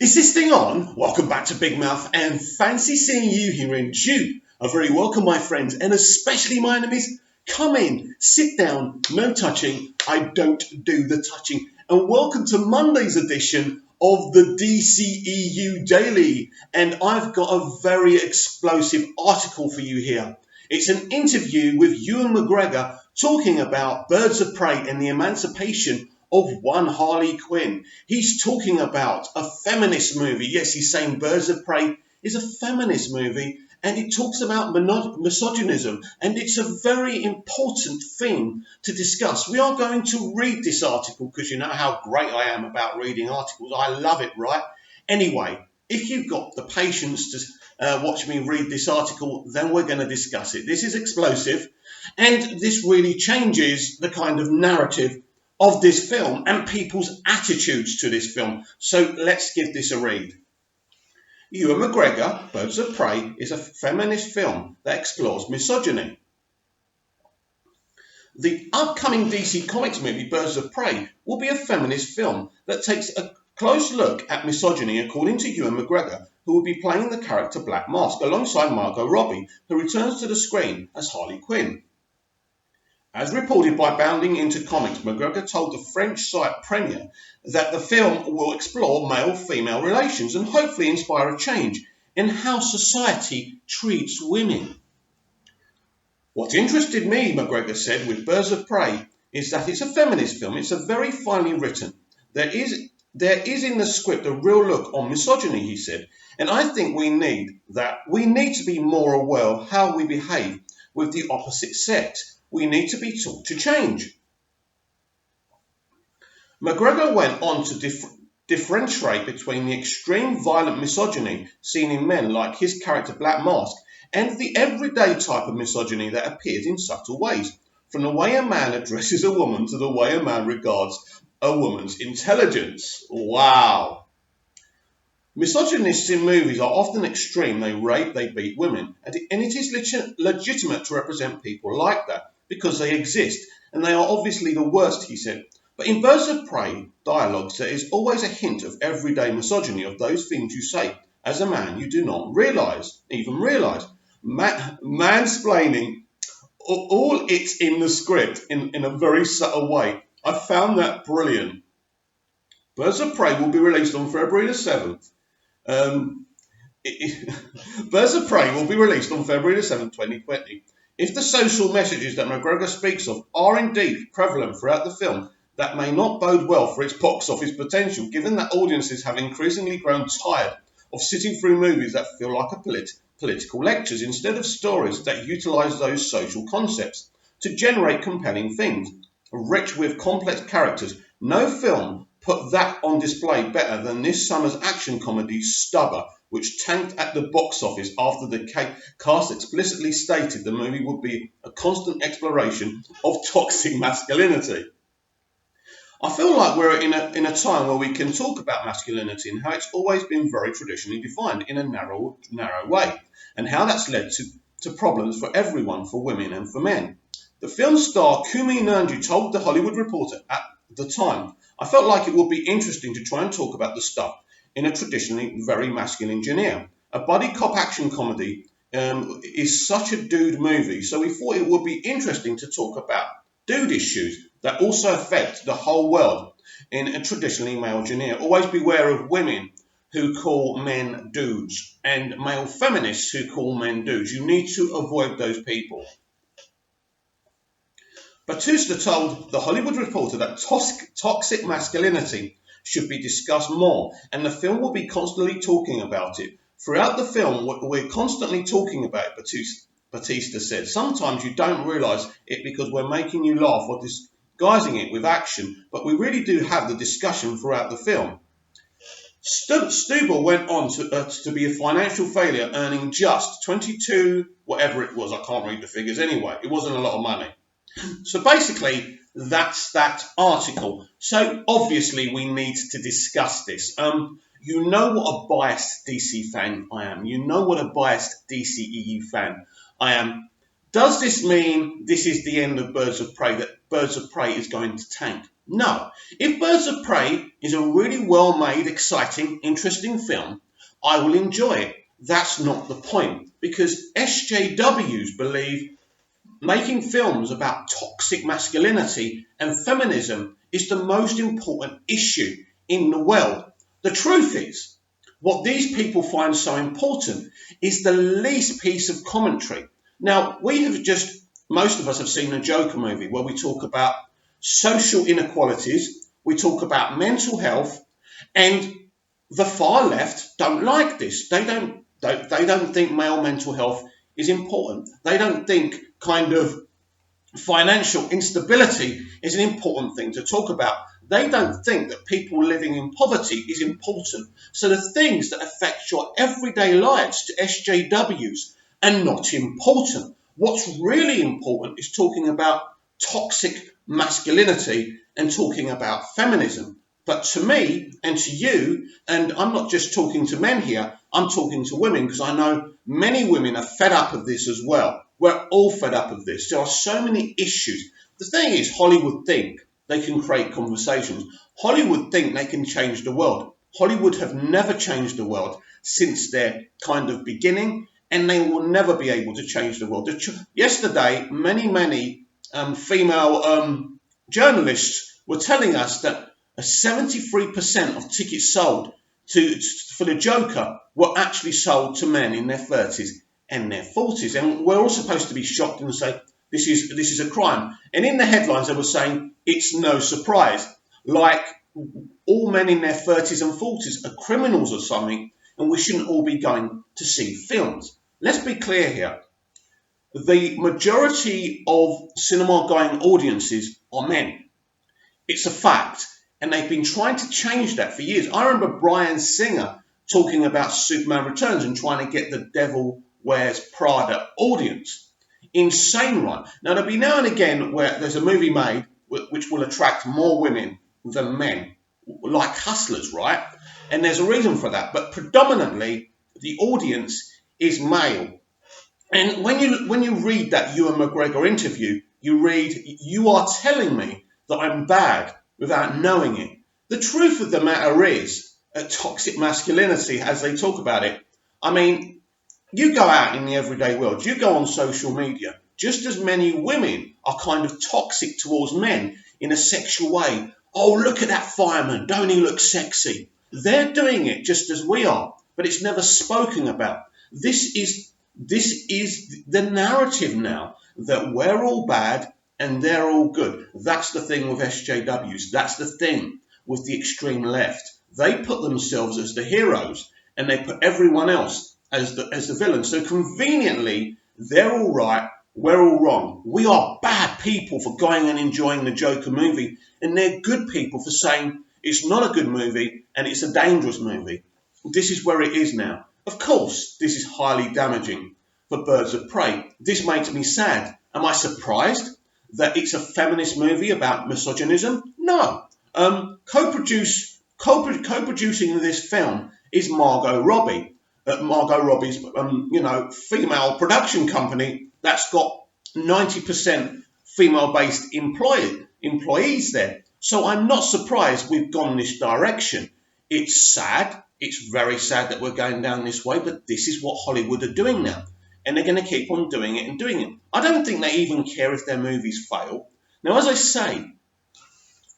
Is this thing on? Welcome back to Big Mouth and fancy seeing you here in June. A very welcome, my friends, and especially my enemies. Come in, sit down, no touching. I don't do the touching. And welcome to Monday's edition of the dceu Daily. And I've got a very explosive article for you here. It's an interview with Ewan McGregor talking about Birds of Prey and the emancipation of one Harley Quinn. He's talking about a feminist movie. Yes, he's saying Birds of Prey is a feminist movie, and it talks about misogynism, and it's a very important thing to discuss. We are going to read this article because you know how great I am about reading articles. I love it, right? Anyway, if you've got the patience to watch me read this article, then we're going to discuss it. This is explosive, and this really changes the kind of narrative of this film and people's attitudes to this film. So let's give this a read. Ewan McGregor, Birds of Prey, is a feminist film that explores misogyny. The upcoming DC Comics movie Birds of Prey will be a feminist film that takes a close look at misogyny, according to Ewan McGregor, who will be playing the character Black Mask alongside Margot Robbie, who returns to the screen as Harley Quinn. As reported by Bounding Into Comics, McGregor told the French site Premiere that the film will explore male-female relations and hopefully inspire a change in how society treats women. What interested me, McGregor said, with Birds of Prey is that it's a feminist film. It's a very finely written. There is in the script a real look on misogyny, he said, and I think we need that. We need to be more aware of how we behave with the opposite sex. We need to be taught to change. McGregor went on to differentiate between the extreme violent misogyny seen in men like his character Black Mask and the everyday type of misogyny that appears in subtle ways, from the way a man addresses a woman to the way a man regards a woman's intelligence. Wow. Misogynists in movies are often extreme. They rape, they beat women, and it is legitimate to represent people like that, because they exist, and they are obviously the worst, he said. But in Birds of Prey dialogues, there is always a hint of everyday misogyny of those things you say. As a man, you do not even realise. Mansplaining, all it's in the script in a very subtle way. I found that brilliant. Birds of Prey will be released on February the 7th. Birds of Prey will be released on February the 7th, 2020. If the social messages that McGregor speaks of are indeed prevalent throughout the film, that may not bode well for its box office potential, given that audiences have increasingly grown tired of sitting through movies that feel like political lectures instead of stories that utilise those social concepts to generate compelling things, rich with complex characters. No film put that on display better than this summer's action comedy Stubber, which tanked at the box office after the cast explicitly stated the movie would be a constant exploration of toxic masculinity. I feel like we're in a time where we can talk about masculinity and how it's always been very traditionally defined in a narrow way, and how that's led to problems for everyone, for women and for men. The film star Kumi Nanji told The Hollywood Reporter at the time, "I felt like it would be interesting to try and talk about the stuff in a traditionally very masculine genre. A buddy cop action comedy is such a dude movie, so we thought it would be interesting to talk about dude issues that also affect the whole world in a traditionally male genre. Always beware of women who call men dudes and male feminists who call men dudes. You need to avoid those people." Batista told The Hollywood Reporter that toxic masculinity should be discussed more, and the film will be constantly talking about it. Throughout the film, we're constantly talking about it, Batista said. Sometimes you don't realise it because we're making you laugh or disguising it with action, but we really do have the discussion throughout the film. Stubber went on to be a financial failure, earning just 22, whatever it was, I can't read the figures anyway. It wasn't a lot of money. So basically, that's that article. So obviously we need to discuss this. You know what a biased DC fan I am. You know what a biased DCEU fan I am. Does this mean this is the end of Birds of Prey, that Birds of Prey is going to tank? No. If Birds of Prey is a really well-made, exciting, interesting film, I will enjoy it. That's not the point, because SJWs believe making films about toxic masculinity and feminism is the most important issue in the world. The truth is, what these people find so important is the least piece of commentary. Now, most of us have seen a Joker movie where we talk about social inequalities, we talk about mental health, and the far left don't like this. They don't think male mental health is important. They don't think kind of financial instability is an important thing to talk about. They don't think that people living in poverty is important. So the things that affect your everyday lives to SJWs are not important. What's really important is talking about toxic masculinity and talking about feminism. But to me and to you, and I'm not just talking to men here, I'm talking to women, because I know many women are fed up of this as well. We're all fed up of this. There are so many issues. The thing is, Hollywood think they can create conversations. Hollywood think they can change the world. Hollywood have never changed the world since their kind of beginning, and they will never be able to change the world. Yesterday, many female journalists were telling us that 73% of tickets sold for the Joker were actually sold to men in their 30s and their 40s. And we're all supposed to be shocked and say, this is a crime. And in the headlines, they were saying, it's no surprise. Like all men in their 30s and 40s are criminals or something, and we shouldn't all be going to see films. Let's be clear here. The majority of cinema-going audiences are men. It's a fact. And they've been trying to change that for years. I remember Bryan Singer talking about Superman Returns and trying to get the Devil Wears Prada audience. Insane, right? Now, there'll be now and again where there's a movie made which will attract more women than men, like Hustlers, right? And there's a reason for that. But predominantly, the audience is male. And when you read that Ewan McGregor interview, you read, "You are telling me that I'm bad without knowing it." The truth of the matter is, toxic masculinity, as they talk about it, I mean, you go out in the everyday world, you go on social media, just as many women are kind of toxic towards men in a sexual way. Oh, look at that fireman, don't he look sexy? They're doing it just as we are, but it's never spoken about. This is the narrative now, that we're all bad and they're all good. That's the thing with SJWs. That's the thing with the extreme left. They put themselves as the heroes and they put everyone else as the villains. So conveniently, they're all right, we're all wrong. We are bad people for going and enjoying the Joker movie, and they're good people for saying it's not a good movie and it's a dangerous movie. This is where it is now. Of course, this is highly damaging for Birds of Prey. This makes me sad. Am I surprised that it's a feminist movie about misogynism? No. Co-producing this film is Margot Robbie. Margot Robbie's, female production company that's got 90% female-based employees there. So I'm not surprised we've gone this direction. It's sad. It's very sad that we're going down this way, but this is what Hollywood are doing now. And they're going to keep on doing it and doing it. I don't think they even care if their movies fail. Now, as I say,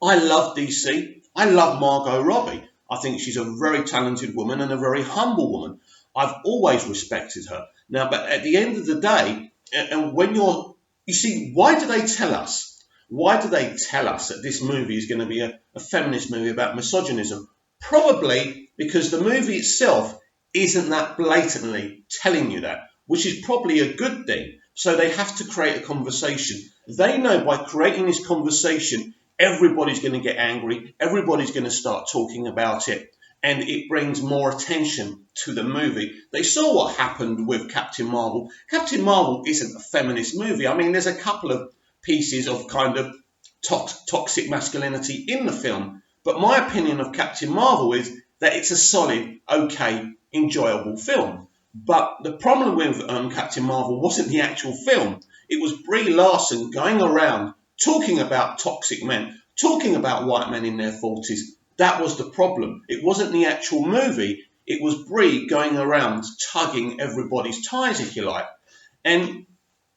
I love DC. I love Margot Robbie. I think she's a very talented woman and a very humble woman. I've always respected her. Now, but at the end of the day, and when you see, why do they tell us? Why do they tell us that this movie is going to be a feminist movie about misogynism? Probably because the movie itself isn't that blatantly telling you that, which is probably a good thing. So they have to create a conversation. They know by creating this conversation, everybody's going to get angry. Everybody's going to start talking about it. And it brings more attention to the movie. They saw what happened with Captain Marvel. Captain Marvel isn't a feminist movie. I mean, there's a couple of pieces of kind of toxic masculinity in the film. But my opinion of Captain Marvel is that it's a solid, okay, enjoyable film. But the problem with Captain Marvel wasn't the actual film. It was Brie Larson going around talking about toxic men, talking about white men in their 40s. That was the problem. It wasn't the actual movie. It was Brie going around tugging everybody's ties, if you like. And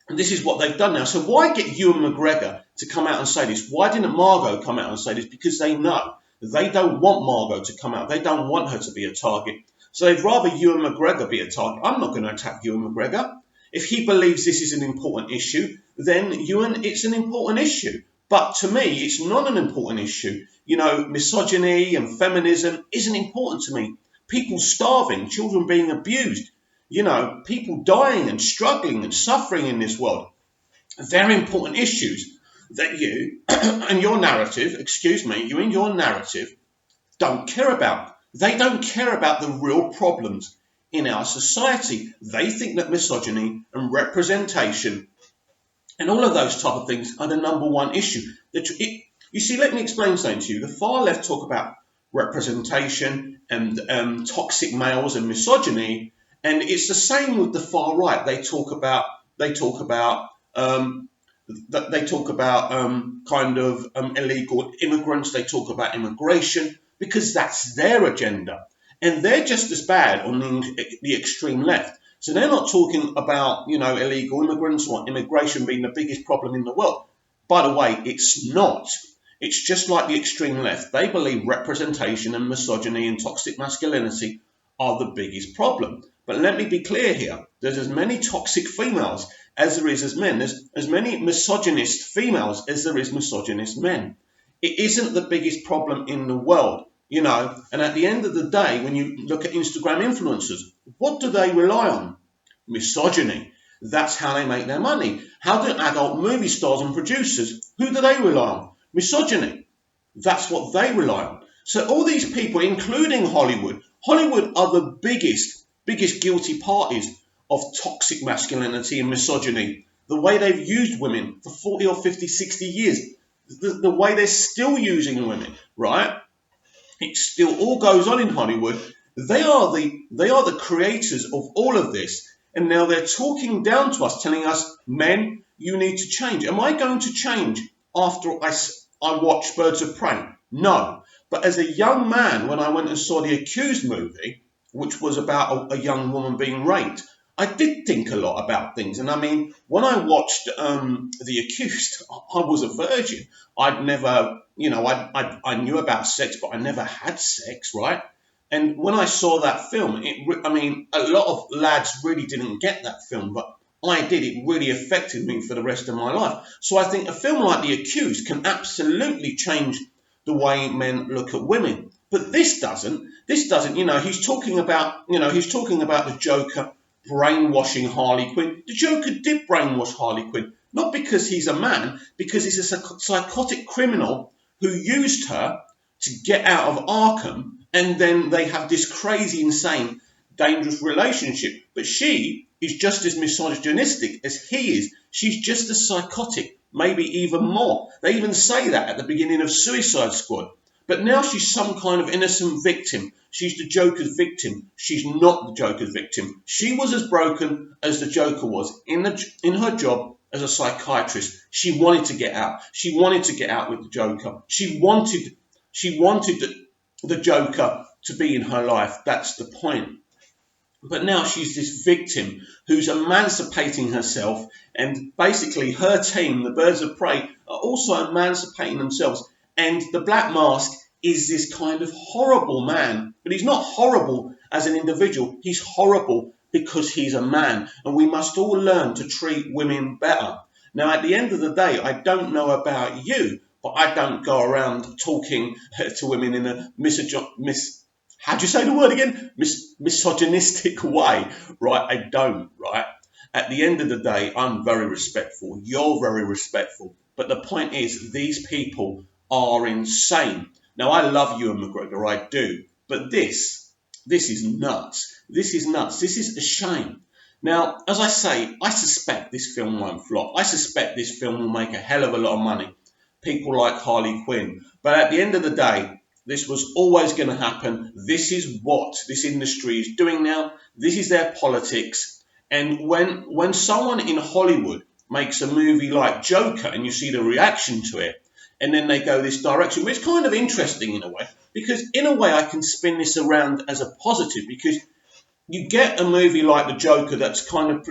this is what they've done now. So why get Ewan McGregor to come out and say this? Why didn't Margot come out and say this? Because they know they don't want Margot to come out. They don't want her to be a target. So they'd rather Ewan McGregor be a target. I'm not going to attack Ewan McGregor. If he believes this is an important issue, then Ewan, it's an important issue. But to me, it's not an important issue. You know, misogyny and feminism isn't important to me. People starving, children being abused, you know, people dying and struggling and suffering in this world. Very important issues that you and your narrative, you and your narrative don't care about. They don't care about the real problems in our society. They think that misogyny and representation and all of those type of things are the number one issue. You see, let me explain something to you. The far left talk about representation and toxic males and misogyny, and it's the same with the far right. They talk about illegal immigrants. They talk about immigration because that's their agenda, and they're just as bad on the extreme left. So they're not talking about, you know, illegal immigrants or immigration being the biggest problem in the world. By the way, it's not. It's just like the extreme left. They believe representation and misogyny and toxic masculinity are the biggest problem. But let me be clear here. There's as many toxic females as there is as men. There's as many misogynist females as there is misogynist men. It isn't the biggest problem in the world, you know. And at the end of the day, when you look at Instagram influencers, what do they rely on? Misogyny. That's how they make their money. How do adult movie stars and producers, who do they rely on? Misogyny. That's what they rely on. So all these people, including Hollywood are the biggest guilty parties of toxic masculinity and misogyny. The way they've used women for 40 or 50, 60 years. The way they're still using women, right? It still all goes on in Hollywood. They are the creators of all of this. And now they're talking down to us, telling us, men, you need to change. Am I going to change after I watch Birds of Prey? No. But as a young man, when I went and saw the Accused movie, which was about a young woman being raped, I did think a lot about things. And I mean, when I watched The Accused, I was a virgin. I'd never, you know, I knew about sex, but I never had sex, right? And when I saw that film, a lot of lads really didn't get that film, but I did. It really affected me for the rest of my life. So I think a film like The Accused can absolutely change the way men look at women. But this doesn't, you know, he's talking about the Joker brainwashing Harley Quinn. The Joker did brainwash Harley Quinn, not because he's a man, because he's a psychotic criminal who used her to get out of Arkham, and then they have this crazy, insane, dangerous relationship. But she is just as misogynistic as he is. She's just as psychotic, maybe even more. They even say that at the beginning of Suicide Squad. But now she's some kind of innocent victim. She's the Joker's victim. She's not the Joker's victim. She was as broken as the Joker was in her job as a psychiatrist. She wanted to get out. She wanted to get out with the Joker. She wanted the Joker to be in her life. That's the point. But now she's this victim who's emancipating herself, and basically her team, the Birds of Prey, are also emancipating themselves. And the Black Mask is this kind of horrible man, but he's not horrible as an individual. He's horrible because he's a man, and we must all learn to treat women better. Now, at the end of the day, I don't know about you, but I don't go around talking to women in a misogynistic way, right? I don't, right? At the end of the day, I'm very respectful. You're very respectful. But the point is, these people are insane. Now, I love Ewan McGregor, I do. But this is nuts. This is nuts. This is a shame. Now, as I say, I suspect this film won't flop. I suspect this film will make a hell of a lot of money. People like Harley Quinn. But at the end of the day, this was always going to happen. This is what this industry is doing now. This is their politics. And when someone in Hollywood makes a movie like Joker and you see the reaction to it, and then they go this direction. But it's kind of interesting in a way, because in a way I can spin this around as a positive, because you get a movie like The Joker that's kind of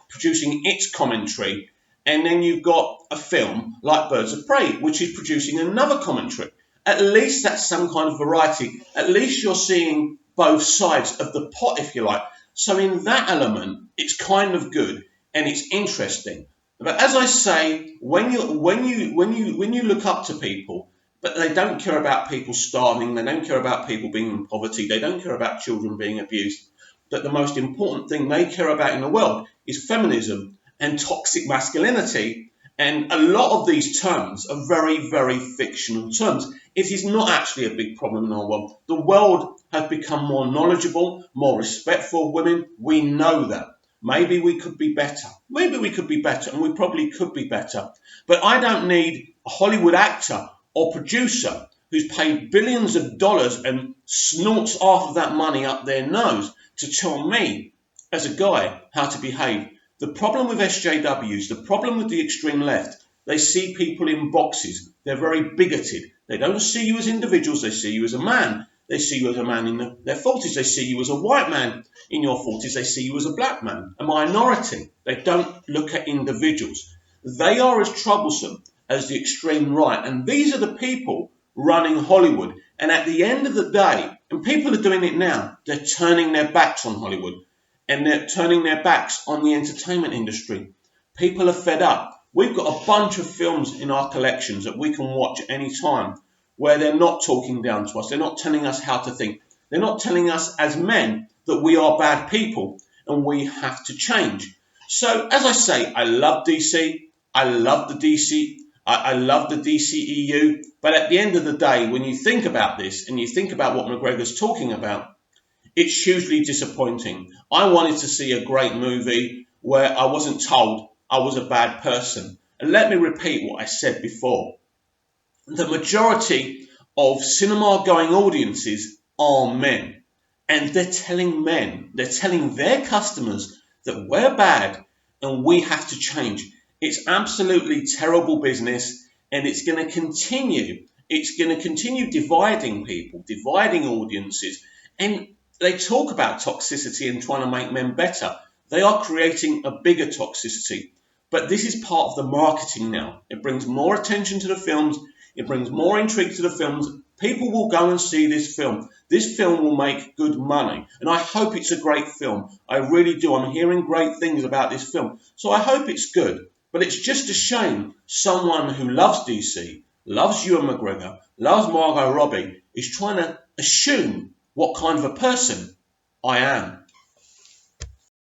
producing its commentary, and then you've got a film like Birds of Prey, which is producing another commentary. At least that's some kind of variety. At least you're seeing both sides of the pot, if you like. So in that element, it's kind of good and it's interesting. But as I say, when you look up to people, but they don't care about people starving, they don't care about people being in poverty, they don't care about children being abused, that the most important thing they care about in the world is feminism and toxic masculinity. And a lot of these terms are very, very fictional terms. It is not actually a big problem in our world. The world has become more knowledgeable, more respectful of women. We know that. Maybe we could be better. Maybe we could be better, and we probably could be better. But I don't need a Hollywood actor or producer who's paid billions of dollars and snorts half of that money up their nose to tell me, as a guy, how to behave. The problem with SJWs, the problem with the extreme left, they see people in boxes. They're very bigoted. They don't see you as individuals. They see you as a man. They see you as a man in their 40s. They see you as a white man in your 40s. They see you as a black man, a minority. They don't look at individuals. They are as troublesome as the extreme right. And these are the people running Hollywood. And at the end of the day, and people are doing it now, they're turning their backs on Hollywood. And they're turning their backs on the entertainment industry. People are fed up. We've got a bunch of films in our collections that we can watch at any time where they're not talking down to us. They're not telling us how to think. They're not telling us as men that we are bad people and we have to change. So, as I say, I love DC. I love the DC. I love the dceu. But at the end of the day, when you think about this and you think about what McGregor's talking about, it's hugely disappointing. I wanted to see a great movie where I wasn't told I was a bad person. And let me repeat what I said before. The majority of cinema-going audiences are men. And they're telling their customers that we're bad and we have to change. It's absolutely terrible business, and it's going to continue. It's going to continue dividing people, dividing audiences. And they talk about toxicity and trying to make men better. They are creating a bigger toxicity. But this is part of the marketing now. It brings more attention to the films. It brings more intrigue to the films. People will go and see this film. This film will make good money. And I hope it's a great film. I really do. I'm hearing great things about this film. So I hope it's good. But it's just a shame someone who loves DC, loves Ewan McGregor, loves Margot Robbie, is trying to assume what kind of a person I am.